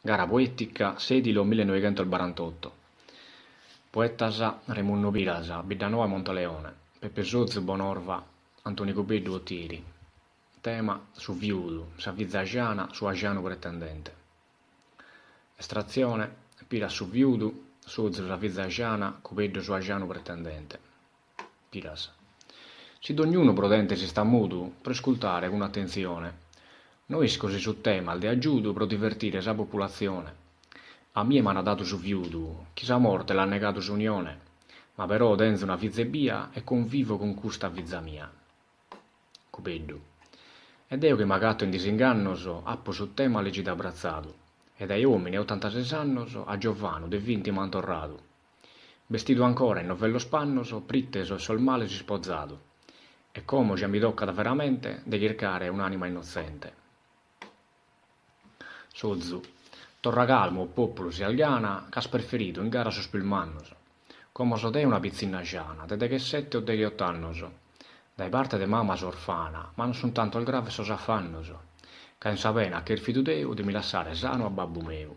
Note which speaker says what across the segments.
Speaker 1: Gara poetica, 6 1948. Poetasa Remunno Pilasa, Biddanova Montaleone, Peppe Sozzo Bonorva, Antonio Cubeddu Ottieri. Tema su viudu, sa vizzagiana su agiano pretendente. Estrazione, Pira su viudu, Sozzo sa vizzagiana, Cubeddu su agiano pretendente. Piras. Se ognuno prudente si sta mutu, per ascoltare con attenzione. Noi scosi sul tema al de aggiudo per divertire sa popolazione. A mie m'hanno dato su viudu, chi sa morte l'ha negato su unione, ma però tenzo una vizzebia e convivo con custa vizza mia. Cupeddu. Ed io che m'agatto in disingannoso, appo sul tema legito abbraczato, ed ai uomini 86 annoso a Giovano de 20 mantorrato. Vestito ancora in novello spannoso, pritteso e sol male si sposato, e come già mi tocca da veramente de cercare un'anima innocente. Sozzu. Torra calmo o popolo si algana, c'has preferito in gara su spilmannoso. Come so te una pizzina giana, de che 7 o de che 8 annoso. Dai parte de mamma so orfana, ma non son tanto il grave so s'affannoso. Che in sapena che il fidu teu di mi lasciare sano a babbu meu.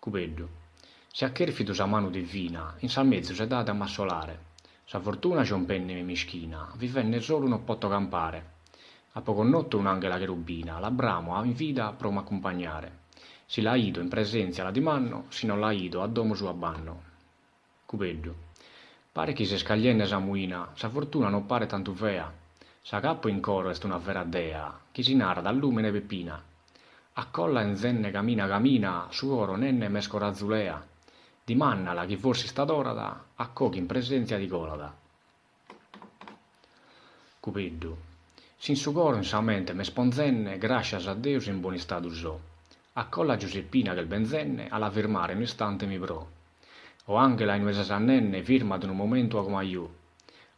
Speaker 1: Cupeddu. Se a che il fidu sa mano divina, in sa mezzo s'è data a massolare. Sa fortuna c'è un penne mischina, vivenne solo non potto campare. A poco notto un'angela cherubina, l'abbramo a in vita pro m'accompagnare. Si la ido in presenza la dimanno, si non la ido a domo su abbanno. Cupeddu. Pare chi se scaglienne sa muina, sa fortuna non pare tanto vea. Sa capo in coro est una vera dea, chi si narra dal lumine peppina. A colla in zenne camina, su oro nenne mesco razzulea. Dimannala chi forsi sta dorada, a cochi in presenza di colada. Cupeddu. Sin su coro in sa mente me sponzenne, gracias a Deus in buoni stato so. A colla Giuseppina che il benzenne, alla firmare un istante mi pro. O angela in uesa sannenne, firma ad un momento come io.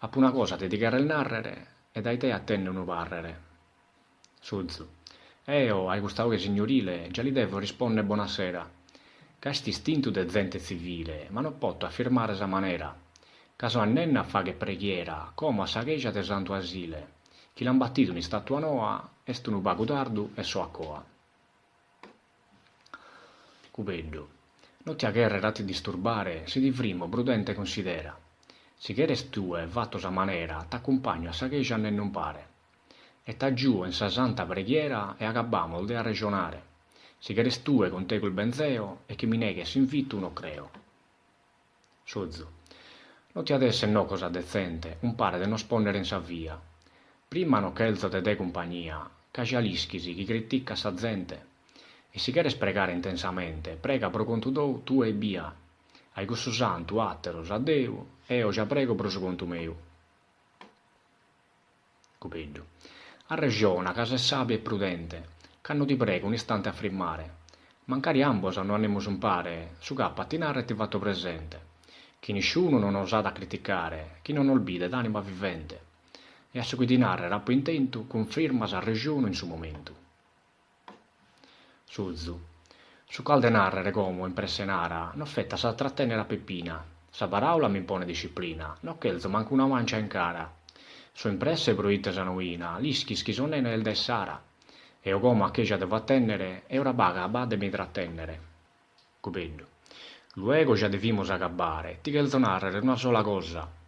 Speaker 1: Appu una cosa ti dichiara il narrere, e dai te attenne un parrere. Suzzu. Eo, ai Gustavo che signorile, già li devo rispondere buonasera. Casti istinto de gente civile, ma non potto affirmare sa manera. Caso annenna fa che preghiera, come a saghegia de santo asile. Chi l'han battito in statua noa, est un pagu tardu e so a coa. Cupeddu. Non ti agherrera ti disturbare, se di primo prudente considera. Si cheres tue, vatto sa manera, t'accompagno a saghegia ne non pare. E t'aggiù in sa santa preghiera e agabamo de a regionare. Si cheres tue con te col benzeo, e che mi neghes invitto non creo. Sozzu. Non ti adesse no cosa decente, un pare de non sponnere in sa via. Prima no chelzo te de compagnia, cacialischisi chi critica sa gente. E si cheres pregare intensamente, prega pro conto tu e bia. Ai gusto santo, atteros, a Deu, eo già prego pro su conto meu. Cupeddu. A regiona, casa è sabia e prudente, c'hanno ti prego un istante a frimmare. Mancari ambos non anemos un pare, su cappa a tinare e ti fatto presente. Chi nessuno non osata criticare, chi non olbide d'anima vivente. E a seguitinare rappo intento, conferma sa regione in su momento. Suzzu. Su calde narrere come impressionara, non fetta sa trattenere a Peppina. Sa parola mi impone disciplina, no chelzo manco una mancia in cara. So impresse proitte sanuina, lischi schisonene il dessara. E o come a che già devo attendere, e ora baga abade mi trattennere. Cupeddu. Luego già devimos acabare, ti chelzo narrere una sola cosa.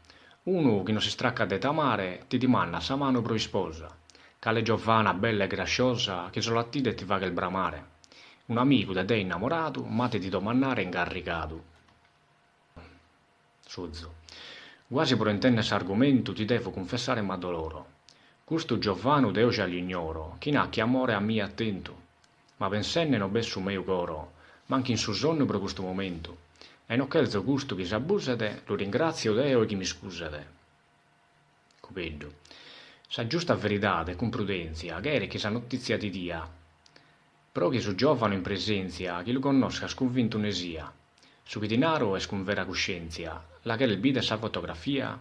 Speaker 1: Uno che non si stracca de tamare, ti dimanna sa mano pro isposa. Cale Giovanna bella e graciosa, che solo a ti ti va che il bramare. Un amico da te innamorato, ma ti domannare ingarricato. Suzzu. Quasi per intendere argomento ti devo confessare ma doloro. Questo Giovanni deo già l'ignoro, chi n'ha che amore a me attento. Ma pensenne non besso mio coro, manchi in suo sonno per questo momento. E non chelzo gusto chi s'abusate, lo ringrazio Deo e chi mi scusate. Cupeddu. Sa giusta verità e con prudenza, che eri che sa notizia ti dia. Però che su giovane in presenza, chi lo conosca sconvinto ne sia. Su chi denaro è con vera coscienza, la che il bide sa fotografia,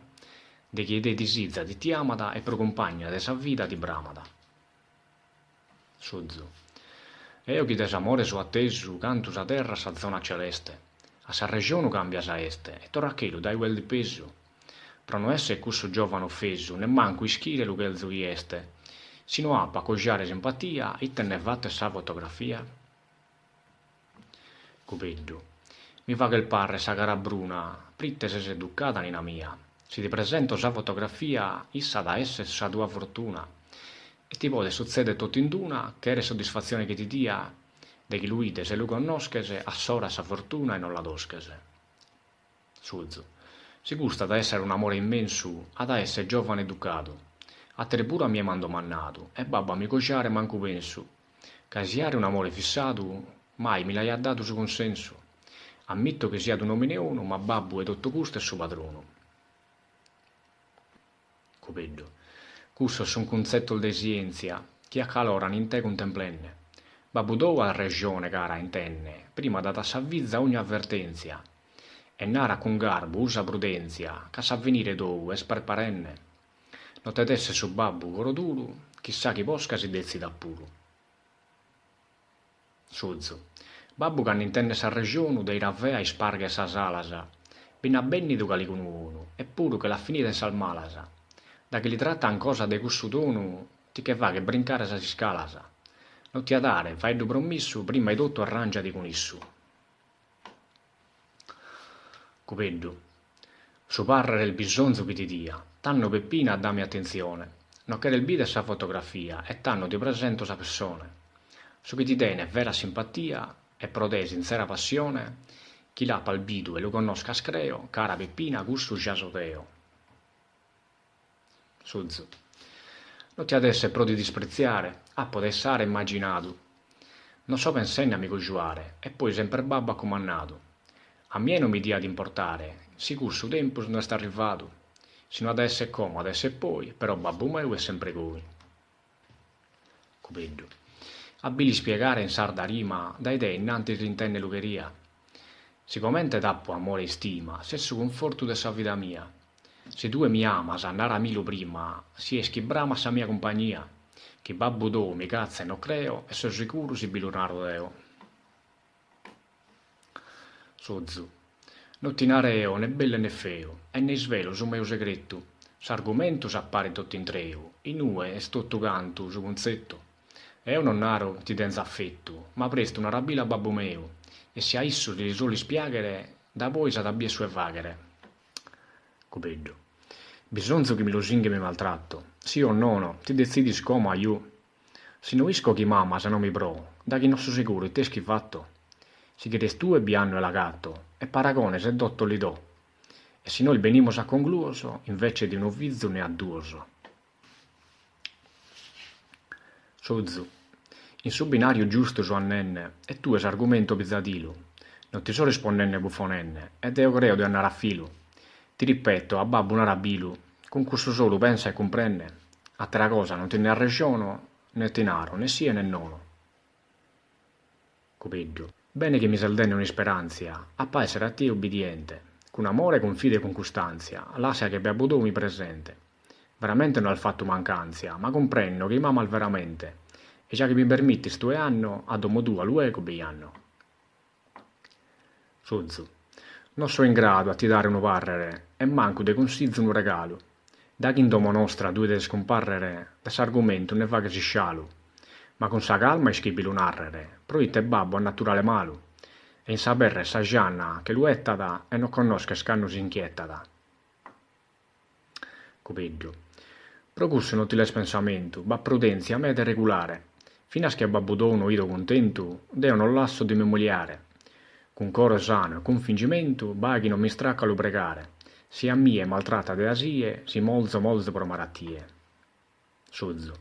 Speaker 1: de chi ide di sizza di ti amata e pro compagna de sa vita di bramata. Suzzu. Eo chi desamore so atteso, canto sa terra sa zona celeste. A sa regione cambia sa este, e torra che lo dai quel di peso. Pro non essere questo giovane offeso, ne manco ischire lo che il chi este. sino a cogiare simpatia e te ne fatte sa fotografia. Cupeddu, mi fa che il parre sa cara bruna, pritte se educata nina mia. Se ti presento sa fotografia, issa da essere sa tua fortuna. E ti può succedere tutto in una, che è soddisfazione che ti dia, de chi lui se lo conoscese, assora sa fortuna e non la doschese. Suzzu, si gusta da essere un amore immenso, ad essere giovane educato. A te pure mi è mandomannato, e babba mi cociare manco penso. Casiare un amore fissato, mai me l'hai dato su consenso. Ammetto che sia tu nomine uno, ma babbo è tutto gusto e suo padrono. Cupeddu, questo è un concetto di scienza, che a calora in te contemplenne. Babbo do a regione cara intenne, prima data s'avvizza ogni avvertenzia. E nara con garbo usa prudenzia, che sa venire do e sparparenne. Non te desse su babbo coro duro, chissà chi posca si dezzi da puro. Suzzu, babbo che intende sa regione dei ravvea e sparga sa salasa, bina benni tu cali con uno, eppure che la finita in salmalasa. Da che li tratta in cosa de questo tono, ti che va che brincare sa si scalasa. Non ti adare, fai du promesso, prima di tutto arrangiati con issu. Cupeddu, su parre il bisonzo che ti dia, tanno Peppina a dammi attenzione, non che del bide sa fotografia, e tanno ti presento sa persona. Su che ti tiene vera simpatia e prode sincera passione, chi l'ha palbido e lo conosca screo, cara Peppina, gusto giasoteo. Suzzu, non ti adesse pro di dispreziare, a potessare immaginato. Non so pensare amico giuare, e poi sempre babbo accomannato. A me non mi dia di importare, sicur su tempo non sta arrivato, sino ad essere come, adesso e poi, però babbo meu è sempre coi. Cupeddu, abili spiegare in sarda rima, dai te innanti ti intende lucheria. Sicuramente tappo amore e stima, se su conforto de sa vita mia. Se tu mi amas andare a milo prima, si eschi brama sa mia compagnia, che babbo do mi cazza e non creo, e so sicuro si bilunaro deo. Sozzu, non ti nareo né bello né feo, e ne svelo su mio segreto. S'argomento s'appare tutto in treo, in ue e stotto canto su conzetto. Io non naro ti denza affetto, ma presto una rabila a babbo meo, e se a isso ti soli spiaghere, da voi sa tabbie sue vaghere. Cupeddu, bisogno che mi lo singhe mi maltratto, sì o no, ti decidi scomo a io. Se non isco chi mamma se non mi pro, da chi non so sicuro e te schifatto. Si chiede tu e bianno e la gatto, e paragone se dotto li do. E se noi venimos a concluso, invece di un ovvizzo ne ha duoso. Sozzu, in suo binario giusto su annenne, e tu es argomento pizzatilo. Non ti so rispondenne buffonenne, ed io creo di andare a filo. Ti ripeto, a babbo una rabilu, con questo solo pensa e comprende. A te la cosa non te ne arregiono, né tenaro, né sì né nono. Cupeddu, bene che mi saldenne un'isperanzia, a pa essere a te ubbidiente, con amore, con fide e con costanzia, l'asia che babbo mi presente. Veramente non ha fatto mancanzia, ma comprendo che mamma al veramente, e già che mi permetti sto anno, a domo tu a luego bianno. Suzzu, non so in grado a ti dare uno parrere, e manco de consiglio un regalo. Da chi in domo nostra due de scomparrere, da s'argomento ne va che si scialu, ma con sa calma e schibilo narrere, proite babbo a naturale malu, e in saperre sa Gianna che lu ettata e non conosca scanno si inchiettata. Cupeddu, procurso inutile pensamento, ba prudenzia me de regolare, fino a che babbo do un oído contento, deo non lasso di memoliare. Con coro sano e con fingimento, ba chi non mi stracca lo pregare, si a mie maltratta de asie, si molzo per malattie. Suzzu,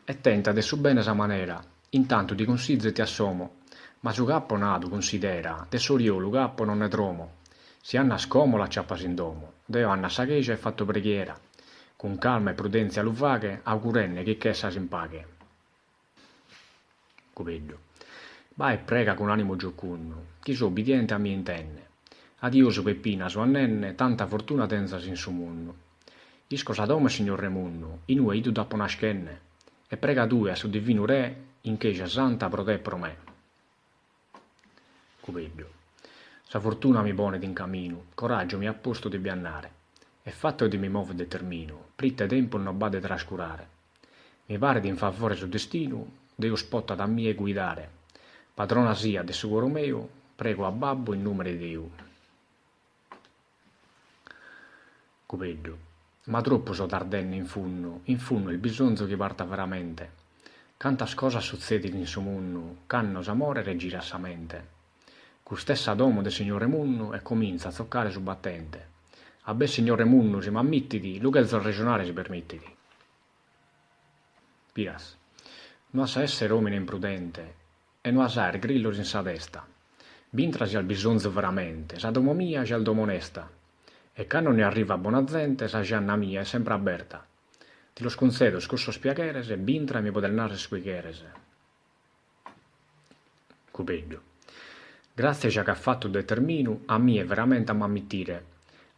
Speaker 1: e tenta de su bene sa manera, intanto di consiglio ti assomo, ma su cappo nato considera, de soriolo cappo non ne tromo, si anna scomola acciappa in domo, deo anna saghecia e fatto preghiera, con calma e prudenzia lo vaghe, augurenne che essa si impaghe. Cupeddu, va e prega con animo giocundo, chi so ubbidiente a mie intenne. Adioso Peppina su annenne, tanta fortuna tenzasi in su mondo. Isco sa dome signor Remunno, in ue idu dappo naschenne, e prega tue a su divino re, in che santa pro te e pro me. Cupeddu, sa fortuna mi pone in cammino, coraggio mi ha posto di biannare, e fatto di mi muove determino, pritte tempo non bade trascurare. Mi pare di in favore su destino, Deus spotta da mie guidare. Padrona sia de su coro meo, prego a babbo in nome di Deu. Cupeddu. Ma troppo so tardenne in funno il bisogno che parta veramente. Cantas cosas succedin in su munnu, cannos amore regira sa mente. Cu stessa domo de signore munnu e comincia a zoccare su battente. A be signore munnu si m'ammittiti, lu che il regionale si permittiti. Piras. Non sa essere omine imprudente, e non sa grillo in sa testa. Bintrasi al bisonzo veramente, sa domo mia c'è il domo onesta. E quando ne arriva buona gente, sa gianna mia è sempre aperta. Ti lo sconcedo scorso spiacheres e bintra mi poter narre squicheres. Cupeddu. Grazie già che ha fatto determinu, a mie veramente a m'ammittire.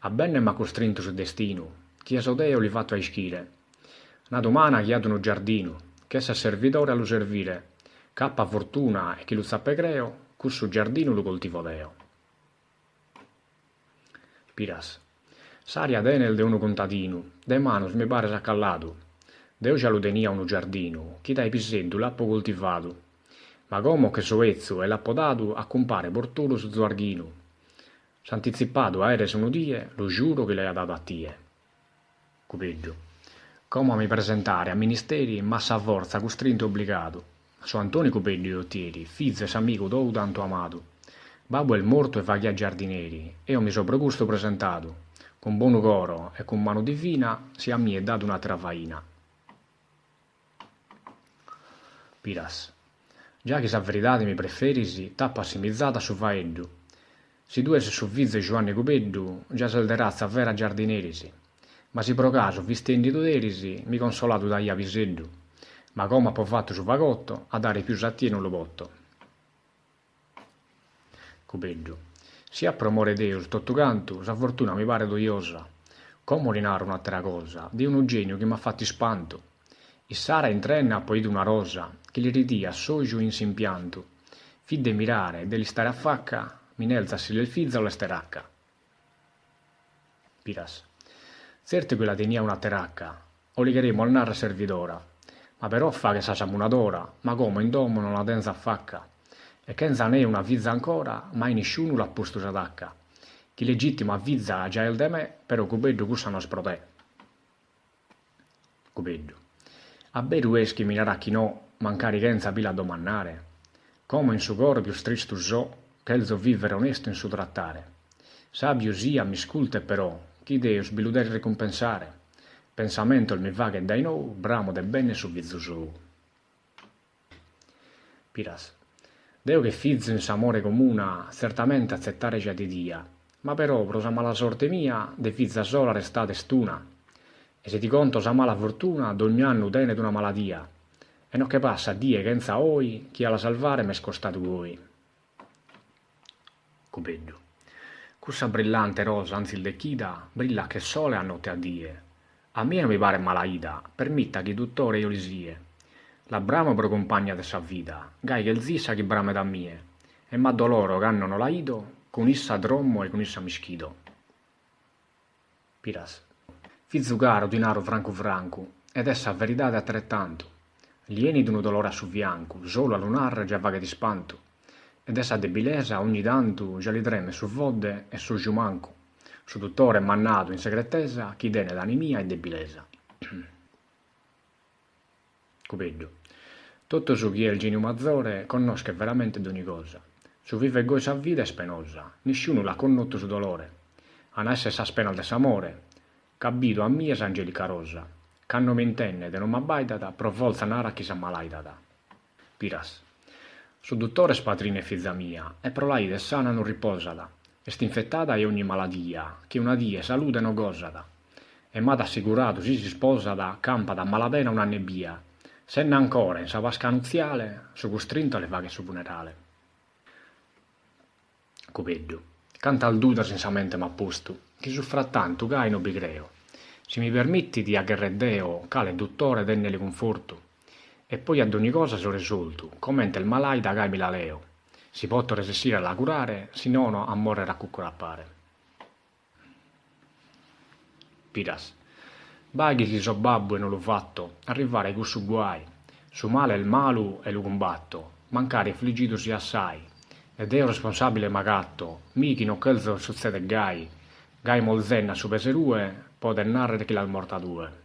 Speaker 1: A bene m'ha costrinto su destino, chi è sodeo li fatto a ischire. Una domana chi ad uno giardino, che essa servitore allo servire, cappa fortuna e chi lo sappe creo, su giardino lo coltivo deo. Piras. S'aria denel de uno contadino, de manos mi pare s'accallatu. Deo già lo tenia uno giardino, chi dai piseddu l'appo coltivato. Ma come che soezzo e l'appo dato a compare portolo su zuarghino. S'anticipato a eres uno die, lo giuro che lei ha dato a tie. Cupeddu. Come mi presentare a ministeri, massa a forza, costrinto e obbligato. So Antonio Cupeddu Dottieri, figlio e amico d'ou tanto amato. Babbo è morto e vaghi a giardinieri, e io mi so pregusto presentato. Con buono coro e con mano divina, si a mie è dato una travaina. Piras. Già che sa verità mi preferisi, tappa simizzata su vaeddu. Si due se su vizio Giovanni Cupeddu, già se de razza vera giardinerisi. Ma si pro caso, vistendi tuderisi, mi consolato dagli aviseddu. Ma come ha fatto su vagotto, a dare più sattie non lo botto. Cupeddu. Sia pro amore Deus, tutto canto, sa fortuna mi pare doiosa. Come rinare un'altra cosa, di un genio che m'ha fatto spanto. E Sara in trenna ha poi una rosa, che gli ridia soggio in s'impianto. Fidde mirare, degli stare a facca, minelzasi il fizza o l'esteracca. Piras. Certo che la tenia una teracca, o ligheremo al narra servidora. Ma però fa che sa samunadora, ma come in domo non la tenza a facca. E che non è una vizza ancora, mai nessuno l'ha posto s'adacca. Chi legittimo avvizza già il de me, però Cupeddu cussa non sprotè. Cupeddu. A beru eschi minarà chi no, mancari chenza pila a domannare. Come in su coro più stristu so, che il so vivere onesto in su trattare. Sabio sia, mi sculte però, chi Deus biluder ricompensare. Pensamento il mi va che dai nou, bramo de bene su vizzu su. Piras. Deo che fizzo in s'amore comuna, certamente accettare già di dia, ma però pro sa mala sorte mia, de fizza sola restate stuna. E se ti conto sa mala fortuna, d'ogni anno tene d'una maladia, e non che passa die che enza oi, chi alla salvare m'è scostato voi. Cupeddu. Cussa brillante rosa, anzi il dechida, brilla che sole a notte a die. A mia non mi pare malaida, permitta che tuttore io li sie. La bramo pro compagna de sa vita, gai che il zisa chi brame da mie, e ma doloro che hanno la ido, con issa drommo e con issa mischido. Piras. Fizzu caro dinaro franco franco, ed essa verità altrettanto. Lieni d'uno dolore a su fianco, solo a lunar già vaga di spanto, ed essa debilesa ogni tanto già li treme su vodde e su giumanco, su dottore mannato in segretesa, chi dene d'animia e debilesa. Cupeddu. Tutto su chi è il genio maggiore conosce veramente d'ogni cosa. Su vive goisa a vita è spenosa, nessuno l'ha connotto su dolore. A esse sa spena del s'amore, cabito a mia s'angelica rosa, c'hanno mentenne de non m'abbaidata, pro volza nara chi s'ammalaidata. Piras. Su dottore spatrine fizza mia, e pro laide sana non riposata, e st'infettata è ogni maladia, che una die salute non gosata. E m'ha assicurato si sposata, campa da malapena una nebbia, se ne ancora in sa vasca nuziale, su costrinto alle vaghe su funerale. Cupeddu. Canta al duda sensamente m'ha posto, che su frattanto gai non bi creo. Se mi permetti di agherreddeo, cale dottore dennele conforto, e poi ad ogni cosa so risolto, commente il malaida gai mi la leo. Si può resistere alla curare, si no a morrere a cuccorappare. Piras. Baghi li so babbo e non l'ho fatto, arrivare con su guai. Su male il malu e lo combatto, mancare affliggito sia assai. Ed io responsabile magatto, michi non quello succede gai. Gai molzenna su peserue, pode narrare che l'ha morta due.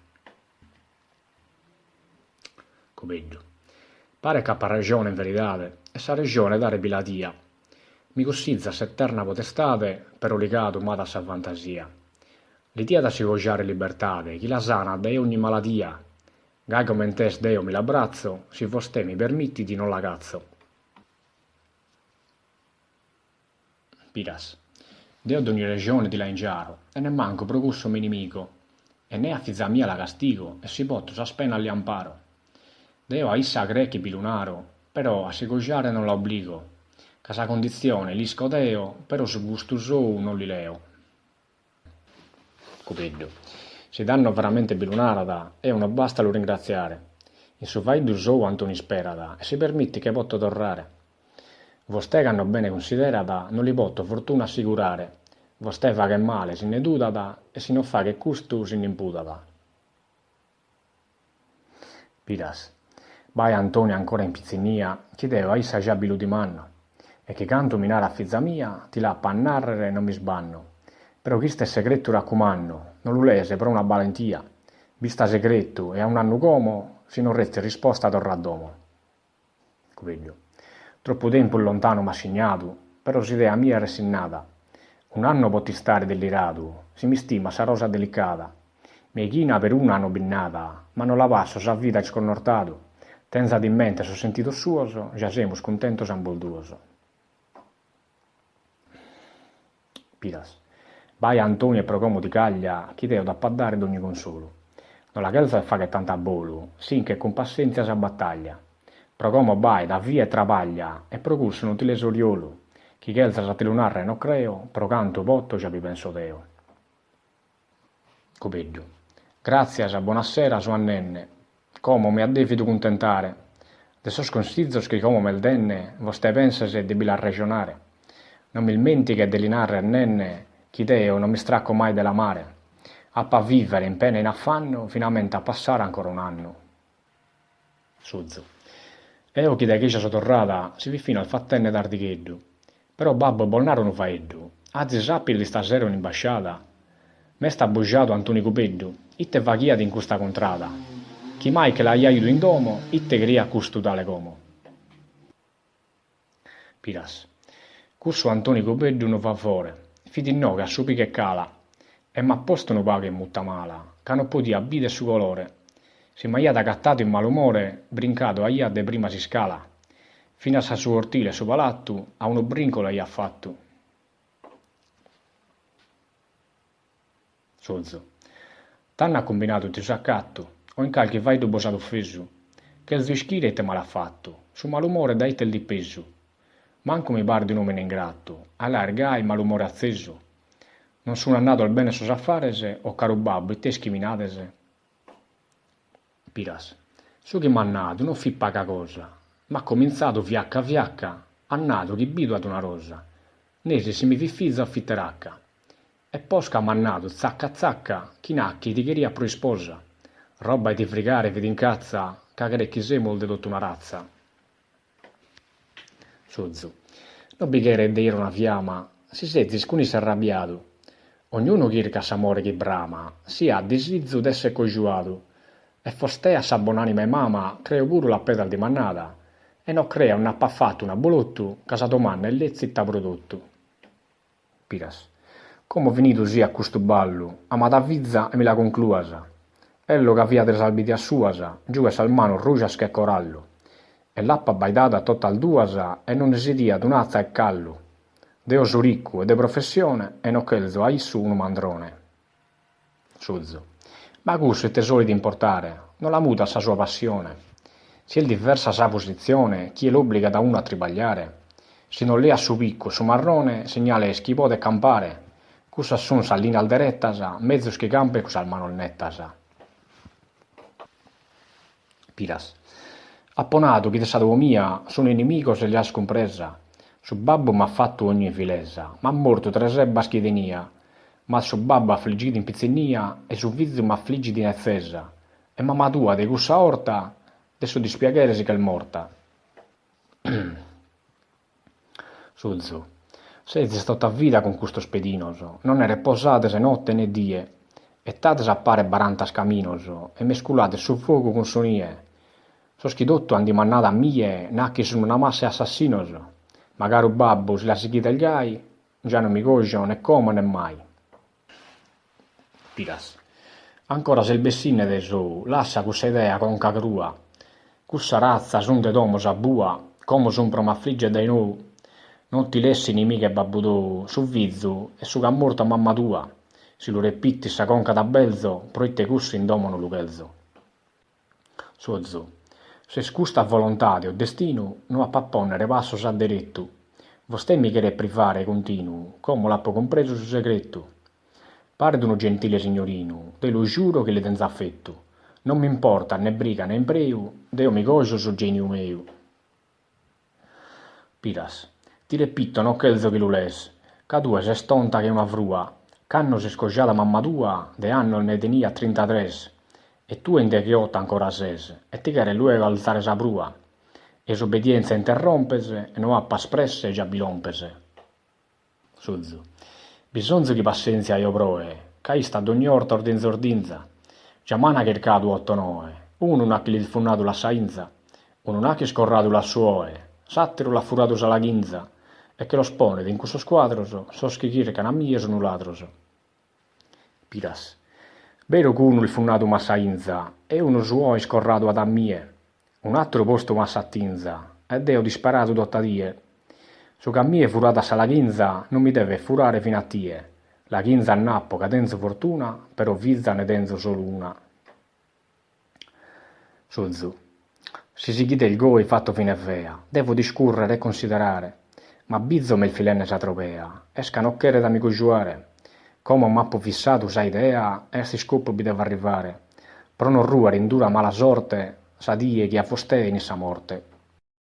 Speaker 1: Copeggio. Pare che ha ragione in verità, e sa ragione dare biladia. Mi cossizza s'eterna potestate, per olicato ma da sa fantasia. L'idia da si vogiare libertate, chi la sana da ogni maladia. Gai come tes Deo mi l'abbraccio, si vos te mi permitti di non la cazzo. Piras. Deo d'ogni regione di la ingiaro, e ne manco procusso mi nemico, e ne a fizza mia la castigo, e si potto sa spena agli amparo. Deo a issa grechi pilunaro, però a segogiare non la obbligo, che sa condizione li scodeo, però su gusto sou non li leo. Copeggio. Se danno veramente bilunarada, e non basta lo ringraziare. In su vai du sou Antoni sperada, e si permette che potto torrare. Vostè che hanno bene considerata, non li potto fortuna assicurare. Vostè fa che male si ne dudata, e si non fa che custu si ne imputata. Piras. Vai Antonio ancora in pizzinia, chiedeva a issa già bilu di manno, e che canto minare a fizza mia, ti la pannarrere non mi sbanno. Però chi ste segreto raccomanno, non lo lese per una valentia, vista segreto e a un anno como, si non resti risposta torrà a domo. Coveglio. Troppo tempo lontano m'ha segnato, però s'idea mia è resignata. Un anno potti stare delirato, si mi stima sa rosa delicata. Mi china per un anno binnata, ma non la passo sa vita sconnortato. Tenza di mente so sentito suoso, già semus contentos ambolduoso. Piras. Vai Antonio e procomo di caglia, chi deo da paddare d'ogni consolo. Non la chelza fa che tanta bolu, sin che con pazienza sa battaglia. Procomo vai da via e travaglia, e procurso un utile soriolo. Chi chelza sa telunarre non creo, pro canto potto già vi penso deo. Copeggio. Grazie sa buonasera su annenne. Como mi ha devido contentare. De sos consizzos che come me il denne, vostè pensa se debila ragionare. Non mi menti che delinarre annenne, chi deo non mi stracco mai della mare. Appa vivere in pena e in affanno, finalmente a passare ancora un anno. Suzzo. Eo chi da chiesa sotorrata, si vi fino al fattenne d'ardicheddu. Però babbo Bolnaro non faeddu. Azzi sappi di stasera un'imbasciata. Me sta bugiato Antoni Cupeddu, itte vaghiati in questa contrada. Chi mai che la aiuto in domo, itte cria custudale como. Piras. Curso Antoni Cupeddu non fa fore. Fidi no che assupi che cala, e ma posto non paga in mutta mala, che non potia vide su colore. Se maiata cattato in malumore, brincato aia de prima si scala, fino a sa su ortile su palattu, a uno brincolo aia fatto. Sozzo. T'hanno combinato ti saccatto, o in qualche vai dopo stato offeso, che il zischire te mal ha fatto, su malumore dai te il di peso. Manco mi pare di nome in ingratto, allarga il malumore acceso. Non sono andato al bene sos affarese, o caro babbo, e te schiminatese. Piras. Su che m'annato, non fi paga cosa, ma cominciato viacca viacca, annato chi bido ad una rosa. Nese se mi fi fizza affitteracca. E posca m'annato, zacca zacca, chi nacchi ti chiria pro sposa. Roba di frigare, vedi incazza, cagare chi sei molto dotto una razza. Sozzo. Non bichere dire una fiamma, si sezzi scuni si arrabbiato. Ognuno chirca s'amore chi brama, si ha disizzo d'esse congiuato. E fostea sa buonanima e mama, creo pure la pedal di mannata, e non crea un appaffatto una bolotto, casa domanda e lezzitta prodotto. Piras. Come venito sia a questo ballo, amata vizza e mi la concluasa. Ello che avviate salbiti a suasa, giù e salmano rugias che corallo. E l'appa baidata tutta al duasa, e non si dia d'unazza e callo. Deo so ricco e de professione, e non chelzo a issu un mandrone. Suzzo. Ma questo è tesori di importare, non la muta sa sua passione. Se il diversa sa posizione, chi l'obbliga da uno a tribagliare? Se non lei a su picco, su marrone, segnale schipo de campare. Cusa son sallina al derettasa, mezzo che campe cusa al mano il nettasa. Piras. Apponato chi te sa mia, sono inimico se li ha scompresa. Su babbo m'ha fatto ogni filesa, ma morto tre sebba schidenia. ma su babbo affliggito in pizzinnia e su vizu m'affliggiti in ezzesa, e mamma tua de cussa orta, adesso dispiagheresi che è morta. Suzzu, sezi stata vita con custo spedinoso, non è reposate se notte né die, e tate appare barantas caminoso, e mesculate su fuoco con sonie. Soschidotto andi mannata a mie, nacchi su una massa assassinoso, magari babbo si la si chita gli ai, già non mi coglio né come né mai. Piras. Ancora se il bessinne de su, lascia cussa idea conca crua, cussa razza sun de domo sabua, come sun pro m'affligge dai nou, non ti lessi nimiche babbudou, su vizu e su che ha morto mamma tua, si lo repitti sa conca da belzo, proitte cussi in domo non lugelzo. Suozu, se scusta a volontà o destino, non a pappone passo sa diretto, vostè mi chiede privare continuo, come l'appo compreso su segreto. Pare d'uno gentile signorino, te lo giuro che le tenza affetto, non mi importa né briga né impreu, deo mi coglio su genio meu. Piras, ti repito no chelzo che lo les, ca tua sei stonta che una frua, c'hanno se scoggiata mamma tua, de anno ne tenia 33, e tu in de chiotta ancora ses, e ti chiede luego alzare sa prua, e s'obbedienza interrompese, e no appa espresse già bilompese. Suzzu, bisonzo che pazienza io proe, ca ista d'ogni orta ordinza ordinza, giamana che il cadu 8-9, uno non ha che il funnato la sainza, uno non ha che scorrato la suoe, satiro l'ha furato sa la ghinza, e che lo spone in questo squadroso, so schichire che a mia sono ladroso. Piras, vero che uno il funnato massainza, e uno suoi scorrato ad ammie, un altro posto massattinza, e deo disparato dottadie. Su che a mie furata sa la ghinza, non mi deve furare fino a tie. La ghinza a nappo che tenzo fortuna, però vizza ne tenzo solo una. Suzzu, si chide il goi fatto fine vea, devo discurrere e considerare, ma bizzo me il filenne sa tropea, e scanocchiere da mi cogiuare. Come un mappo fissato sa idea, e si scopo bi deve arrivare. Però non ruare in dura mala sorte, sa die che a fostei in sa morte.